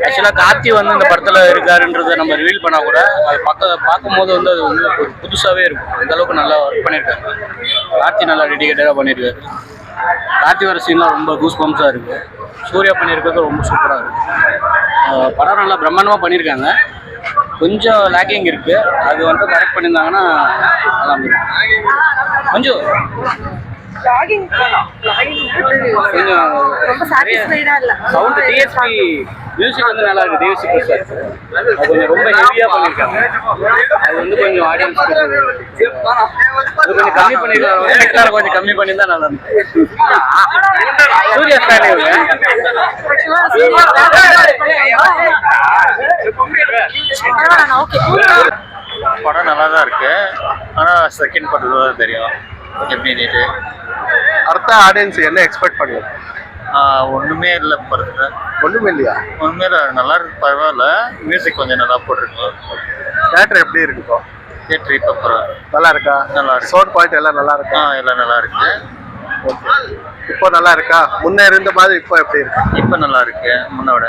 ஆக்சுவலாக கார்த்தி வந்து இந்த படத்தில் இருக்காருன்றதை நம்ம ரிவீல் பண்ணால் கூட அது பார்க்கும்போது வந்து அது வந்து ஒரு புதுசாகவே இருக்கும். அந்த அளவுக்கு நல்லா ஒர்க் பண்ணியிருக்காரு. கார்த்தி நல்லா டெடிகேட்டடாக பண்ணியிருக்காரு. கார்த்தி வர சீன்லாம் ரொம்ப கூஸ் பம்ப்ஸாக இருக்குது. சூர்யா பண்ணியிருக்கிறது ரொம்ப சூப்பராக இருக்குது. படம் நல்லா பிரம்மாண்டமாக பண்ணியிருக்காங்க. கொஞ்சம் லேக்கிங் இருக்குது. அது வந்து கரெக்ட் பண்ணியிருந்தாங்கன்னா நல்லா இருக்கும். மஞ்சு சவுண்ட் டிஎஸ்பி மியூசிக் வந்து நல்லா இருக்கு. டிஎஸ்பி பிரசாத் கொஞ்சம் ரொம்ப ஹெவியா பண்ணிருக்காங்க. அது வந்து கொஞ்சம் ஆடியன்ஸ் கொஞ்சம் கம்மி பண்ணிருக்காங்க. கொஞ்சம் கம்மி பண்ணியிருந்தா நல்லா இருக்கும். சூர்யா ஃபேன் படம் நல்லா தான் இருக்கு. ஆனால் செகண்ட் படத்துல தான் தெரியும் எப்படின்னுட்டு. அடுத்த ஆடியன்ஸ் என்ன எக்ஸ்பெக்ட் பண்ணுவோம்? ஒன்றுமே இல்லை படத்தில். ஒன்றுமே இல்லையா? ஒன்றுமே இல்லை, நல்லா இருக்கு, பரவாயில்ல. மியூசிக் கொஞ்சம் நல்லா போட்டிருக்கோம். தேட்டர் எப்படி இருக்கும்? தியேட்டர் இப்போ நல்லா இருக்கா? நல்லா இருக்கு. சவுண்ட் குவாலிட்டி எல்லாம் நல்லா இருக்கா? எல்லாம் நல்லா இருக்கு. ஓகே. இப்போ நல்லா இருக்கா? முன்னே இருந்த மாதிரி இப்போ எப்படி இருக்கு? இப்போ நல்லா இருக்கு முன்னோட.